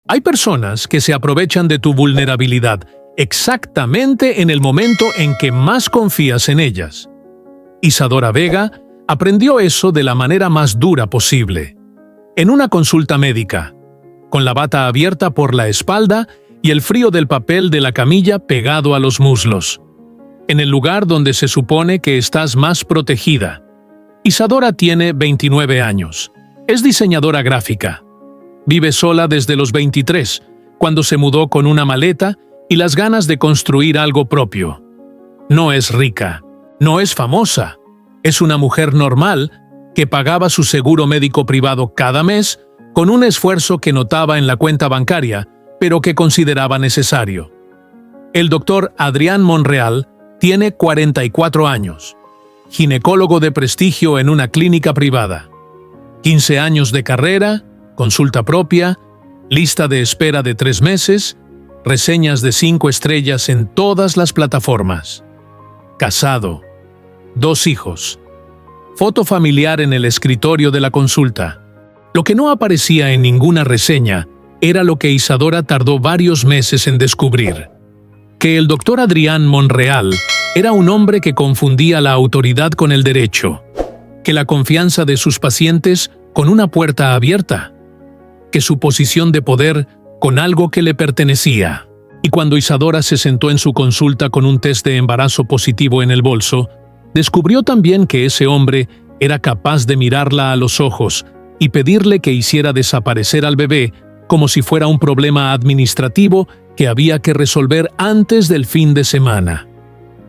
Hay personas que se aprovechan de tu vulnerabilidad exactamente en el momento en que más confías en ellas. Isadora Vega aprendió eso de la manera más dura posible. En una consulta médica, con la bata abierta por la espalda y el frío del papel de la camilla pegado a los muslos. En el lugar donde se supone que estás más protegida. Isadora tiene 29 años. Es diseñadora gráfica. Vive sola desde los 23, cuando se mudó con una maleta y las ganas de construir algo propio. No es rica, no es famosa. Es una mujer normal que pagaba su seguro médico privado cada mes con un esfuerzo que notaba en la cuenta bancaria, pero que consideraba necesario. El doctor Adrián Monreal tiene 44 años, ginecólogo de prestigio en una clínica privada, 15 años de carrera, consulta propia, lista de espera de 3 meses, reseñas de 5 estrellas en todas las plataformas. Casado, 2 hijos. Foto familiar en el escritorio de la consulta. Lo que no aparecía en ninguna reseña era lo que Isadora tardó varios meses en descubrir. Que el doctor Adrián Monreal era un hombre que confundía la autoridad con el derecho. Que la confianza de sus pacientes con una puerta abierta. Que su posición de poder con algo que le pertenecía. Y cuando Isadora se sentó en su consulta con un test de embarazo positivo en el bolso, descubrió también que ese hombre era capaz de mirarla a los ojos y pedirle que hiciera desaparecer al bebé como si fuera un problema administrativo que había que resolver antes del fin de semana.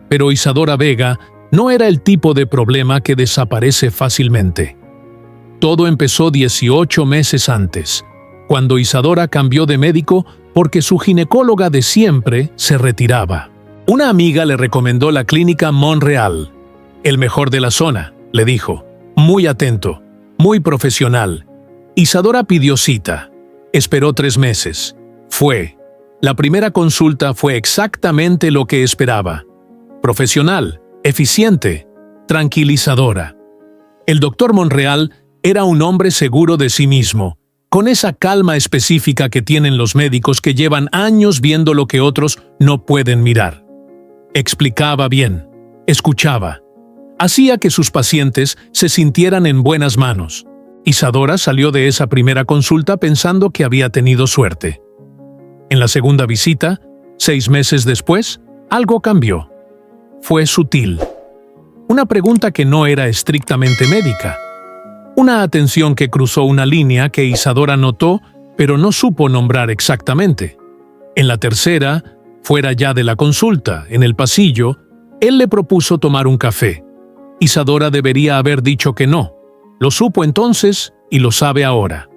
Pero Isadora Vega no era el tipo de problema que desaparece fácilmente. Todo empezó 18 meses antes, cuando Isadora cambió de médico porque su ginecóloga de siempre se retiraba. Una amiga le recomendó la clínica Monreal. El mejor de la zona, le dijo. Muy atento, muy profesional. Isadora pidió cita. Esperó 3 meses. Fue. La primera consulta fue exactamente lo que esperaba. Profesional, eficiente, tranquilizadora. El doctor Monreal era un hombre seguro de sí mismo, con esa calma específica que tienen los médicos que llevan años viendo lo que otros no pueden mirar. Explicaba bien, escuchaba. Hacía que sus pacientes se sintieran en buenas manos. Isadora salió de esa primera consulta pensando que había tenido suerte. En la segunda visita, 6 meses después, algo cambió. Fue sutil. Una pregunta que no era estrictamente médica. Una atención que cruzó una línea que Isadora notó, pero no supo nombrar exactamente. En la tercera, fuera ya de la consulta, en el pasillo, él le propuso tomar un café. Isadora debería haber dicho que no. Lo supo entonces y lo sabe ahora.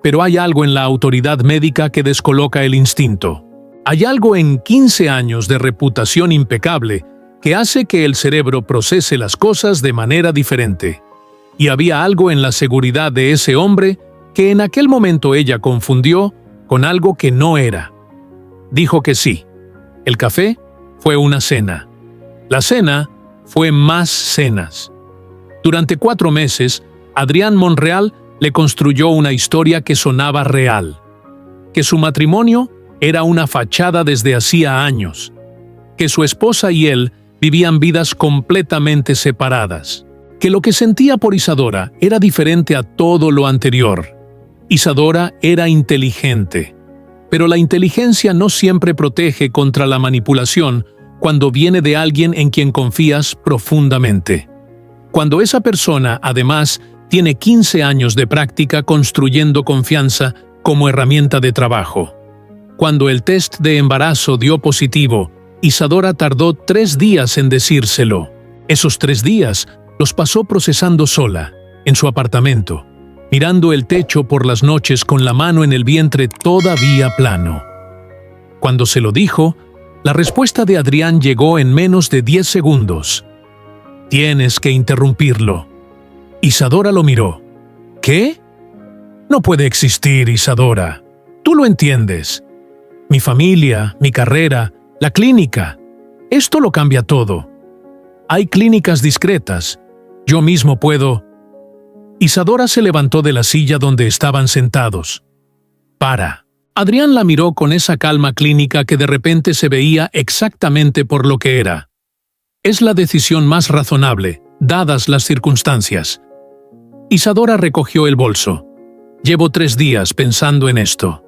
Pero hay algo en la autoridad médica que descoloca el instinto. Hay algo en 15 años de reputación impecable que hace que el cerebro procese las cosas de manera diferente. Y había algo en la seguridad de ese hombre que en aquel momento ella confundió con algo que no era. Dijo que sí. El café fue una cena. La cena fue más cenas. Durante 4 meses, Adrián Monreal le construyó una historia que sonaba real. Que su matrimonio era una fachada desde hacía años. Que su esposa y él vivían vidas completamente separadas. Que lo que sentía por Isadora era diferente a todo lo anterior. Isadora era inteligente. Pero la inteligencia no siempre protege contra la manipulación cuando viene de alguien en quien confías profundamente. Cuando esa persona, además, tiene 15 años de práctica construyendo confianza como herramienta de trabajo. Cuando el test de embarazo dio positivo, Isadora tardó 3 días en decírselo. Esos 3 días los pasó procesando sola, en su apartamento, mirando el techo por las noches con la mano en el vientre todavía plano. Cuando se lo dijo, la respuesta de Adrián llegó en menos de 10 segundos. «Tienes que interrumpirlo». Isadora lo miró. «¿Qué? No puede existir, Isadora. Tú lo entiendes. Mi familia, mi carrera, la clínica. Esto lo cambia todo. Hay clínicas discretas. Yo mismo puedo». Isadora se levantó de la silla donde estaban sentados. «Para». Adrián la miró con esa calma clínica que de repente se veía exactamente por lo que era. Es la decisión más razonable, dadas las circunstancias. Isadora recogió el bolso. Llevo 3 días pensando en esto.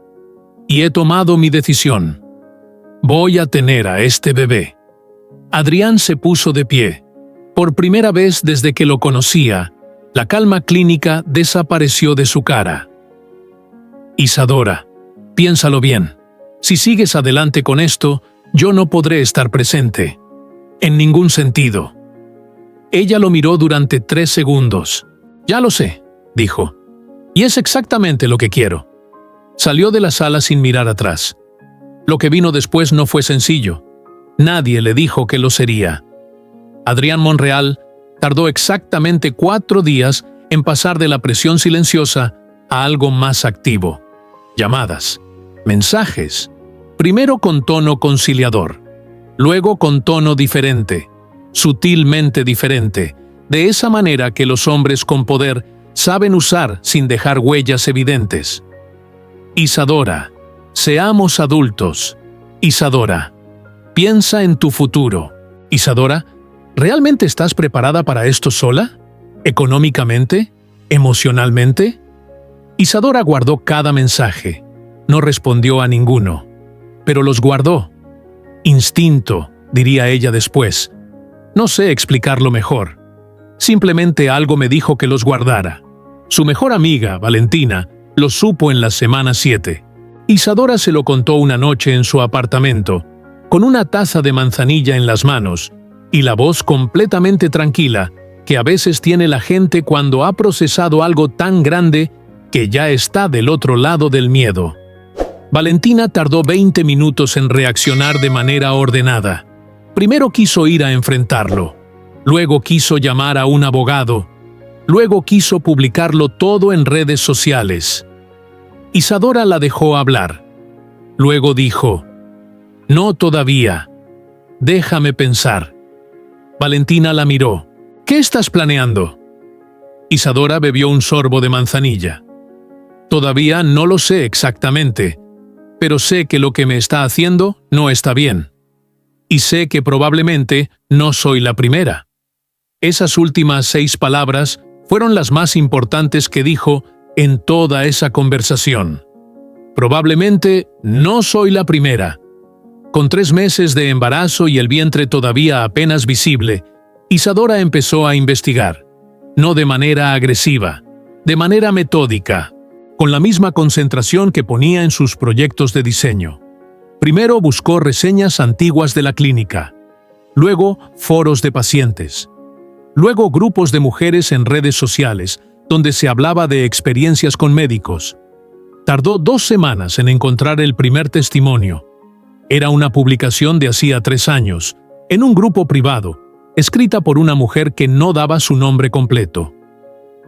Y he tomado mi decisión. Voy a tener a este bebé. Adrián se puso de pie. Por primera vez desde que lo conocía, la calma clínica desapareció de su cara. Isadora, piénsalo bien. Si sigues adelante con esto, yo no podré estar presente. En ningún sentido. Ella lo miró durante 3 segundos. Ya lo sé, dijo. Y es exactamente lo que quiero. Salió de la sala sin mirar atrás. Lo que vino después no fue sencillo. Nadie le dijo que lo sería. Adrián Monreal tardó exactamente 4 días en pasar de la presión silenciosa a algo más activo. Llamadas, mensajes, primero con tono conciliador, luego con tono diferente, sutilmente diferente, de esa manera que los hombres con poder saben usar sin dejar huellas evidentes. Isadora, seamos adultos. Isadora, piensa en tu futuro. Isadora, ¿realmente estás preparada para esto sola? ¿Económicamente? ¿Emocionalmente? Isadora guardó cada mensaje. No respondió a ninguno, pero los guardó. Instinto, diría ella después. No sé explicarlo mejor. Simplemente algo me dijo que los guardara. Su mejor amiga, Valentina, lo supo en la semana 7. Isadora se lo contó una noche en su apartamento, con una taza de manzanilla en las manos y la voz completamente tranquila que a veces tiene la gente cuando ha procesado algo tan grande que ya está del otro lado del miedo. Valentina tardó 20 minutos en reaccionar de manera ordenada. Primero quiso ir a enfrentarlo, luego quiso llamar a un abogado, luego quiso publicarlo todo en redes sociales. Isadora la dejó hablar. Luego dijo: «No todavía. Déjame pensar». Valentina la miró. «¿Qué estás planeando?» Isadora bebió un sorbo de manzanilla. «Todavía no lo sé exactamente, pero sé que lo que me está haciendo no está bien. Y sé que probablemente no soy la primera». Esas últimas 6 palabras fueron las más importantes que dijo en toda esa conversación. Probablemente no soy la primera. Con 3 meses de embarazo y el vientre todavía apenas visible, Isadora empezó a investigar, no de manera agresiva, de manera metódica, con la misma concentración que ponía en sus proyectos de diseño. Primero buscó reseñas antiguas de la clínica, luego foros de pacientes, luego grupos de mujeres en redes sociales donde se hablaba de experiencias con médicos. Tardó 2 semanas en encontrar el primer testimonio. Era una publicación de hacía 3 años, en un grupo privado, escrita por una mujer que no daba su nombre completo.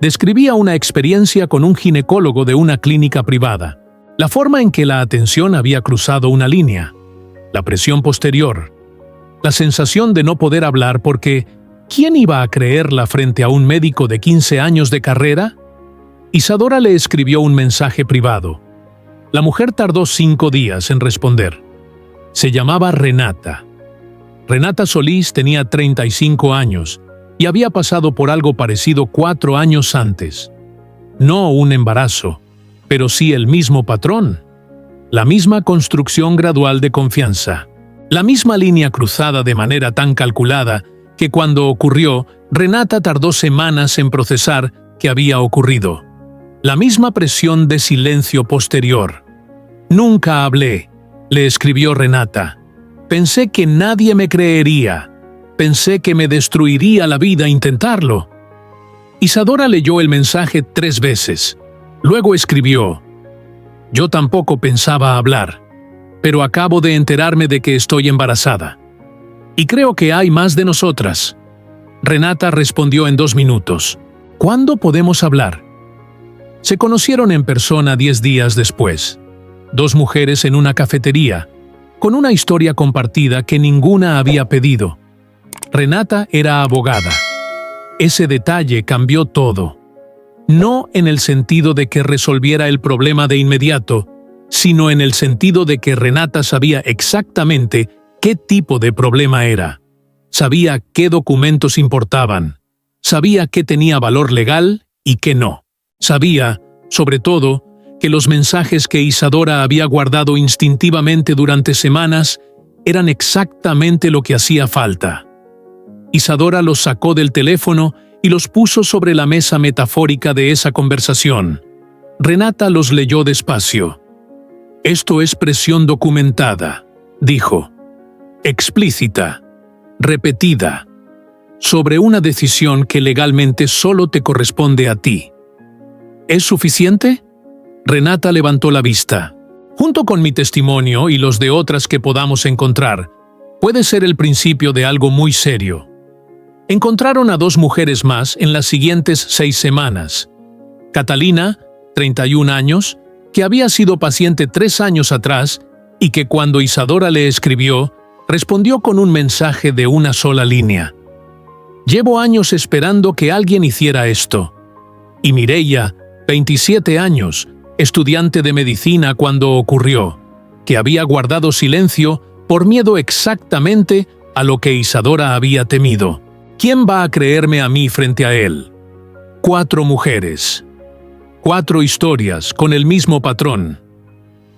Describía una experiencia con un ginecólogo de una clínica privada, la forma en que la atención había cruzado una línea, la presión posterior, la sensación de no poder hablar porque ¿quién iba a creerla frente a un médico de 15 años de carrera? Isadora le escribió un mensaje privado. La mujer tardó 5 días en responder. Se llamaba Renata. Renata Solís tenía 35 años y había pasado por algo parecido 4 años antes. No un embarazo, pero sí el mismo patrón. La misma construcción gradual de confianza. La misma línea cruzada de manera tan calculada que cuando ocurrió, Renata tardó semanas en procesar que había ocurrido. La misma presión de silencio posterior. «Nunca hablé», le escribió Renata. «Pensé que nadie me creería. Pensé que me destruiría la vida intentarlo». Isadora leyó el mensaje 3 veces. Luego escribió: «Yo tampoco pensaba hablar, pero acabo de enterarme de que estoy embarazada. Y creo que hay más de nosotras». Renata respondió en 2 minutos. «¿Cuándo podemos hablar?» Se conocieron en persona 10 días después. 2 mujeres en una cafetería, con una historia compartida que ninguna había pedido. Renata era abogada. Ese detalle cambió todo. No en el sentido de que resolviera el problema de inmediato, sino en el sentido de que Renata sabía exactamente qué tipo de problema era. Sabía qué documentos importaban. Sabía qué tenía valor legal y qué no. Sabía, sobre todo, que los mensajes que Isadora había guardado instintivamente durante semanas eran exactamente lo que hacía falta. Isadora los sacó del teléfono y los puso sobre la mesa metafórica de esa conversación. Renata los leyó despacio. «Esto es presión documentada», dijo. «Explícita, repetida, sobre una decisión que legalmente solo te corresponde a ti. ¿Es suficiente?» Renata levantó la vista. «Junto con mi testimonio y los de otras que podamos encontrar, puede ser el principio de algo muy serio». Encontraron a 2 mujeres más en las siguientes 6 semanas. Catalina, 31 años, que había sido paciente 3 años atrás y que cuando Isadora le escribió, respondió con un mensaje de una sola línea. «Llevo años esperando que alguien hiciera esto». Y Mireia, 27 años, estudiante de medicina cuando ocurrió, que había guardado silencio por miedo exactamente a lo que Isadora había temido. ¿Quién va a creerme a mí frente a él? 4 mujeres. 4 historias con el mismo patrón.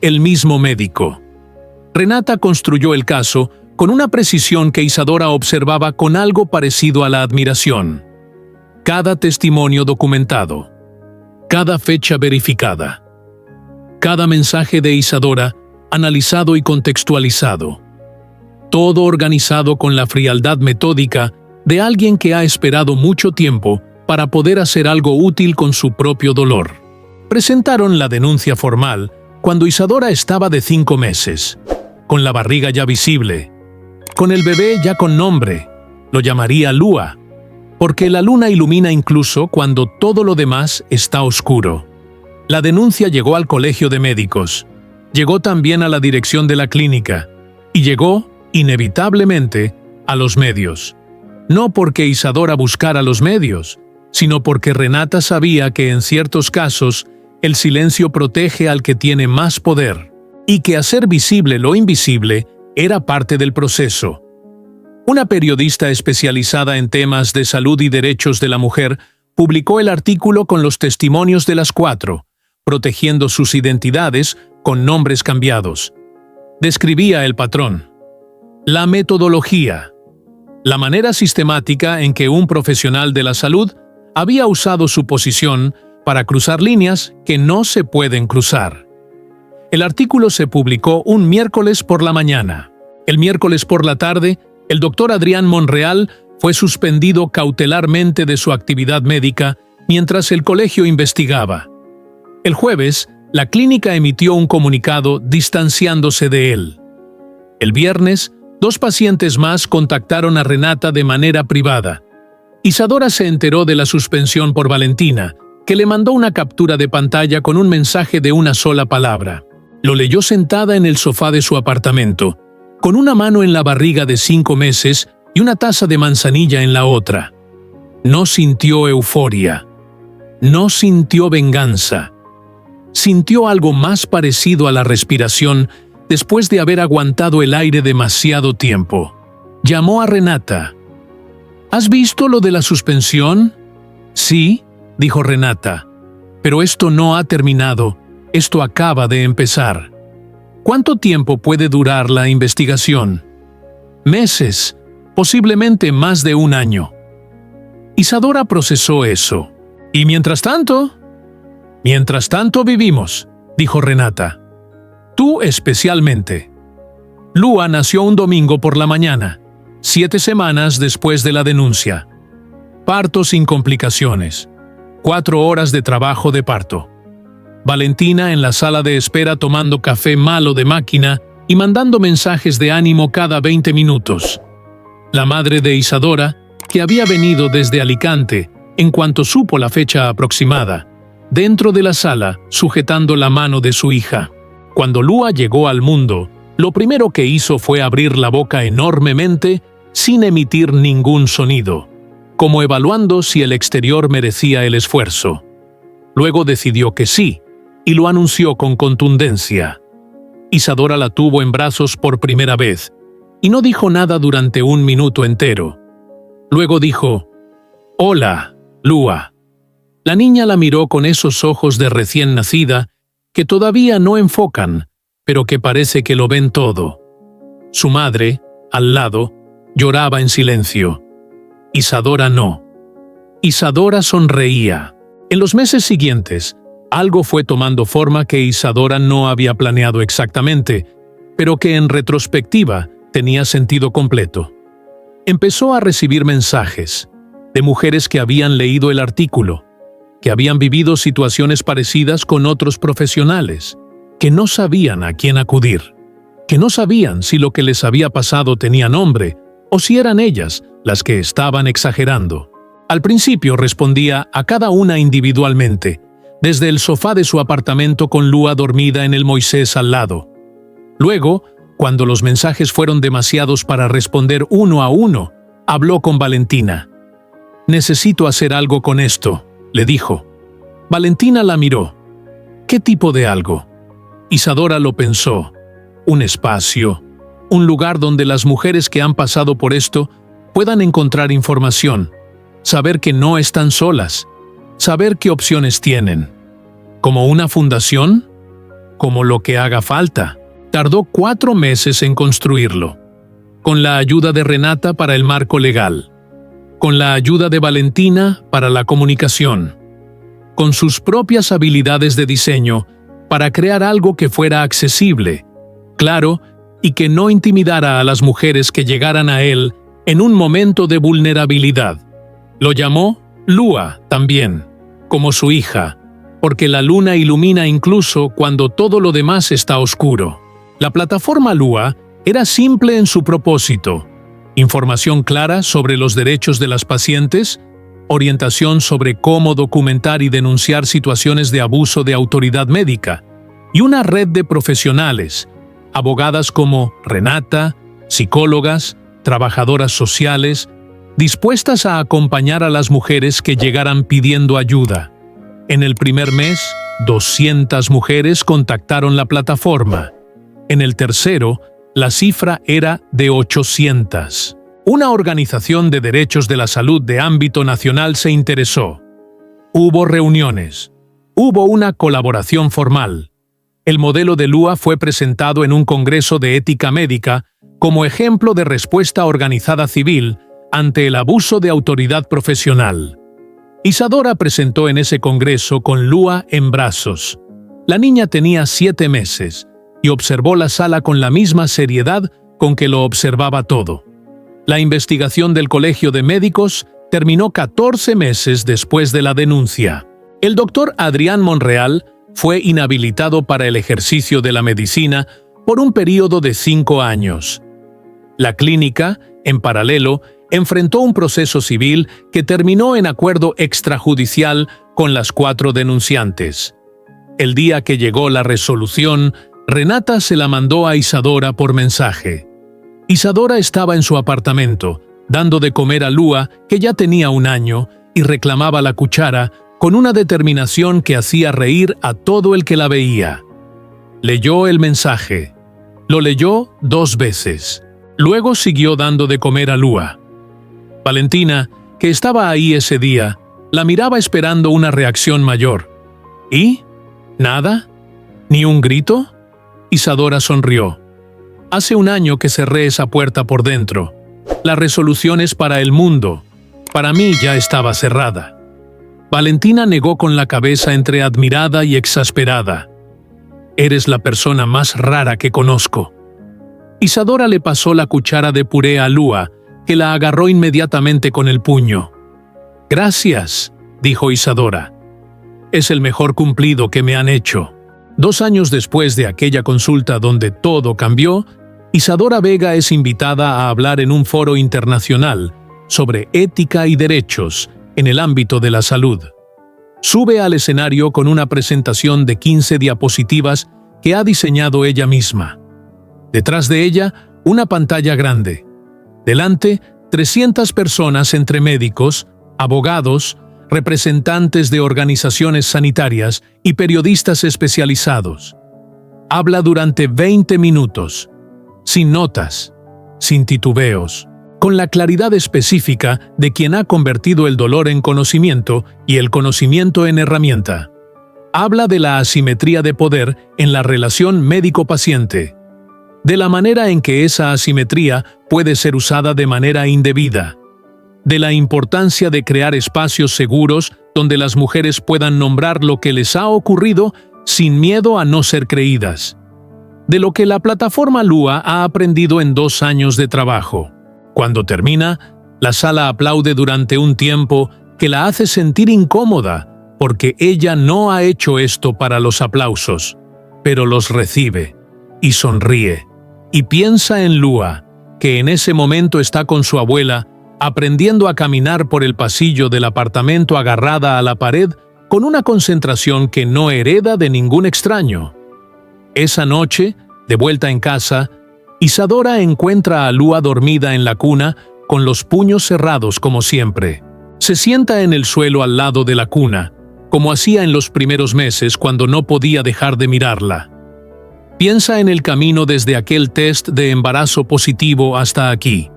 El mismo médico. Renata construyó el caso con una precisión que Isadora observaba con algo parecido a la admiración. Cada testimonio documentado. Cada fecha verificada. Cada mensaje de Isadora analizado y contextualizado. Todo organizado con la frialdad metódica de alguien que ha esperado mucho tiempo para poder hacer algo útil con su propio dolor. Presentaron la denuncia formal cuando Isadora estaba de 5 meses, con la barriga ya visible, con el bebé ya con nombre. Lo llamaría Lua, porque la luna ilumina incluso cuando todo lo demás está oscuro. La denuncia llegó al colegio de médicos, llegó también a la dirección de la clínica, y llegó, inevitablemente, a los medios. No porque Isadora buscara los medios, sino porque Renata sabía que en ciertos casos el silencio protege al que tiene más poder, y que hacer visible lo invisible era parte del proceso. Una periodista especializada en temas de salud y derechos de la mujer publicó el artículo con los testimonios de las 4, protegiendo sus identidades con nombres cambiados. Describía el patrón, la metodología, la manera sistemática en que un profesional de la salud había usado su posición para cruzar líneas que no se pueden cruzar. El artículo se publicó un miércoles por la mañana. El miércoles por la tarde, el doctor Adrián Monreal fue suspendido cautelarmente de su actividad médica mientras el colegio investigaba. El jueves, la clínica emitió un comunicado distanciándose de él. El viernes, 2 pacientes más contactaron a Renata de manera privada. Isadora se enteró de la suspensión por Valentina, que le mandó una captura de pantalla con un mensaje de una sola palabra. Lo leyó sentada en el sofá de su apartamento, con una mano en la barriga de 5 meses y una taza de manzanilla en la otra. No sintió euforia. No sintió venganza. Sintió algo más parecido a la respiración después de haber aguantado el aire demasiado tiempo. Llamó a Renata. ¿Has visto lo de la suspensión? Sí, dijo Renata. Pero esto no ha terminado. Esto acaba de empezar. ¿Cuánto tiempo puede durar la investigación? Meses, posiblemente más de 1 año. Isadora procesó eso. ¿Y mientras tanto? Mientras tanto vivimos, dijo Renata. Tú especialmente. Lua nació un domingo por la mañana, 7 semanas después de la denuncia. Parto sin complicaciones. 4 horas de trabajo de parto. Valentina en la sala de espera tomando café malo de máquina y mandando mensajes de ánimo cada 20 minutos. La madre de Isadora, que había venido desde Alicante, en cuanto supo la fecha aproximada, dentro de la sala, sujetando la mano de su hija. Cuando Lua llegó al mundo, lo primero que hizo fue abrir la boca enormemente, sin emitir ningún sonido, como evaluando si el exterior merecía el esfuerzo. Luego decidió que sí, y lo anunció con contundencia. Isadora la tuvo en brazos por primera vez, y no dijo nada durante 1 minuto entero. Luego dijo: «Hola, Lua». La niña la miró con esos ojos de recién nacida que todavía no enfocan, pero que parece que lo ven todo. Su madre, al lado, lloraba en silencio. Isadora no. Isadora sonreía. En los meses siguientes, algo fue tomando forma que Isadora no había planeado exactamente, pero que en retrospectiva tenía sentido completo. Empezó a recibir mensajes de mujeres que habían leído el artículo, que habían vivido situaciones parecidas con otros profesionales, que no sabían a quién acudir, que no sabían si lo que les había pasado tenía nombre o si eran ellas las que estaban exagerando. Al principio respondía a cada una individualmente, desde el sofá de su apartamento con Lua dormida en el Moisés al lado. Luego, cuando los mensajes fueron demasiados para responder uno a uno, habló con Valentina. «Necesito hacer algo con esto», le dijo. Valentina la miró. «¿Qué tipo de algo?». Isadora lo pensó. Un espacio, un lugar donde las mujeres que han pasado por esto puedan encontrar información, saber que no están solas, saber qué opciones tienen. ¿Como una fundación? Como lo que haga falta. Tardó 4 meses en construirlo, con la ayuda de Renata para el marco legal, con la ayuda de Valentina para la comunicación, con sus propias habilidades de diseño para crear algo que fuera accesible, claro, y que no intimidara a las mujeres que llegaran a él en un momento de vulnerabilidad. Lo llamó Lua también, como su hija, porque la luna ilumina incluso cuando todo lo demás está oscuro. La plataforma Lua era simple en su propósito: información clara sobre los derechos de las pacientes, orientación sobre cómo documentar y denunciar situaciones de abuso de autoridad médica, y una red de profesionales, abogadas como Renata, psicólogas, trabajadoras sociales, dispuestas a acompañar a las mujeres que llegaran pidiendo ayuda. En el primer mes, 200 mujeres contactaron la plataforma. En el tercero, la cifra era de 800. Una organización de derechos de la salud de ámbito nacional se interesó. Hubo reuniones. Hubo una colaboración formal. El modelo de Lua fue presentado en un congreso de ética médica como ejemplo de respuesta organizada civil ante el abuso de autoridad profesional. Isadora presentó en ese congreso con Lua en brazos. La niña tenía 7 meses y observó la sala con la misma seriedad con que lo observaba todo. La investigación del Colegio de Médicos terminó 14 meses después de la denuncia. El doctor Adrián Monreal fue inhabilitado para el ejercicio de la medicina por un período de 5 años. La clínica, en paralelo, enfrentó un proceso civil que terminó en acuerdo extrajudicial con las 4 denunciantes. El día que llegó la resolución, Renata se la mandó a Isadora por mensaje. Isadora estaba en su apartamento, dando de comer a Lua, que ya tenía 1 año, y reclamaba la cuchara con una determinación que hacía reír a todo el que la veía. Leyó el mensaje. Lo leyó 2 veces. Luego siguió dando de comer a Lua. Valentina, que estaba ahí ese día, la miraba esperando una reacción mayor. ¿Y? ¿Nada? ¿Ni un grito? Isadora sonrió. Hace 1 año que cerré esa puerta por dentro. La resolución es para el mundo. Para mí ya estaba cerrada. Valentina negó con la cabeza entre admirada y exasperada. Eres la persona más rara que conozco. Isadora le pasó la cuchara de puré a Lua, que la agarró inmediatamente con el puño. Gracias, dijo Isadora. Es el mejor cumplido que me han hecho. 2 años después de aquella consulta donde todo cambió, Isadora Vega es invitada a hablar en un foro internacional sobre ética y derechos en el ámbito de la salud. Sube al escenario con una presentación de 15 diapositivas que ha diseñado ella misma. Detrás de ella, una pantalla grande. Delante, 300 personas entre médicos, abogados, representantes de organizaciones sanitarias y periodistas especializados. Habla durante 20 minutos, sin notas, sin titubeos, con la claridad específica de quien ha convertido el dolor en conocimiento y el conocimiento en herramienta. Habla de la asimetría de poder en la relación médico-paciente, de la manera en que esa asimetría puede ser usada de manera indebida, de la importancia de crear espacios seguros donde las mujeres puedan nombrar lo que les ha ocurrido sin miedo a no ser creídas, de lo que la plataforma Lua ha aprendido en 2 años de trabajo. Cuando termina, la sala aplaude durante un tiempo que la hace sentir incómoda, porque ella no ha hecho esto para los aplausos, pero los recibe, y sonríe, y piensa en Lua, que en ese momento está con su abuela, aprendiendo a caminar por el pasillo del apartamento agarrada a la pared con una concentración que no hereda de ningún extraño. Esa noche, de vuelta en casa, Isadora encuentra a Lua dormida en la cuna con los puños cerrados como siempre. Se sienta en el suelo al lado de la cuna, como hacía en los primeros meses cuando no podía dejar de mirarla. Piensa en el camino desde aquel test de embarazo positivo hasta aquí,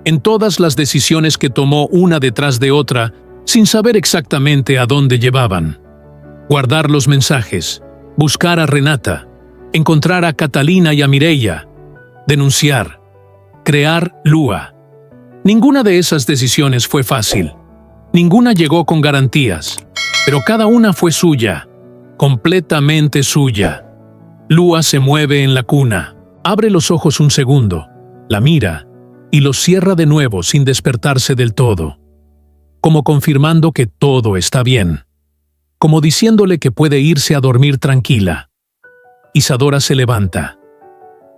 en todas las decisiones que tomó una detrás de otra, sin saber exactamente a dónde llevaban. Guardar los mensajes, buscar a Renata, encontrar a Catalina y a Mireia, denunciar, crear Lua. Ninguna de esas decisiones fue fácil. Ninguna llegó con garantías, pero cada una fue suya, completamente suya. Lua se mueve en la cuna, abre los ojos un segundo, la mira, y los cierra de nuevo sin despertarse del todo, como confirmando que todo está bien, como diciéndole que puede irse a dormir tranquila. Isadora se levanta.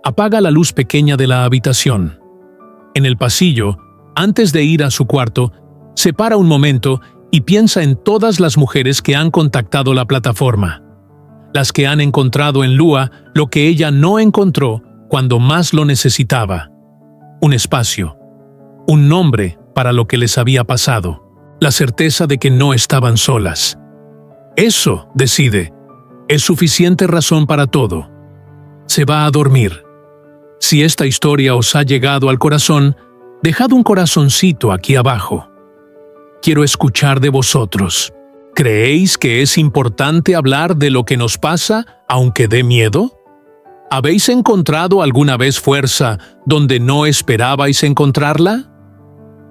Apaga la luz pequeña de la habitación. En el pasillo, antes de ir a su cuarto, se para un momento y piensa en todas las mujeres que han contactado la plataforma, las que han encontrado en Lua lo que ella no encontró cuando más lo necesitaba. Un espacio, un nombre para lo que les había pasado, la certeza de que no estaban solas. Eso, decide, es suficiente razón para todo. Se va a dormir. Si esta historia os ha llegado al corazón, dejad un corazoncito aquí abajo. Quiero escuchar de vosotros. ¿Creéis que es importante hablar de lo que nos pasa, aunque dé miedo? ¿Habéis encontrado alguna vez fuerza donde no esperabais encontrarla?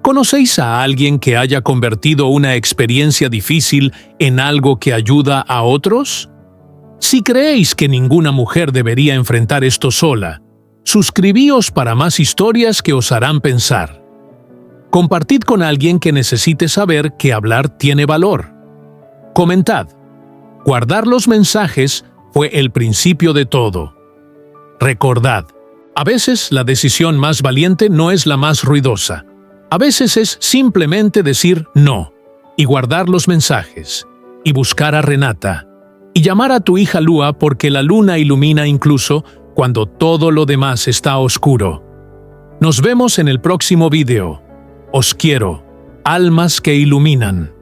¿Conocéis a alguien que haya convertido una experiencia difícil en algo que ayuda a otros? Si creéis que ninguna mujer debería enfrentar esto sola, suscribíos para más historias que os harán pensar. Compartid con alguien que necesite saber que hablar tiene valor. Comentad. Guardar los mensajes fue el principio de todo. Recordad, a veces la decisión más valiente no es la más ruidosa. A veces es simplemente decir no, y guardar los mensajes, y buscar a Renata, y llamar a tu hija Lua porque la luna ilumina incluso cuando todo lo demás está oscuro. Nos vemos en el próximo video. Os quiero, almas que iluminan.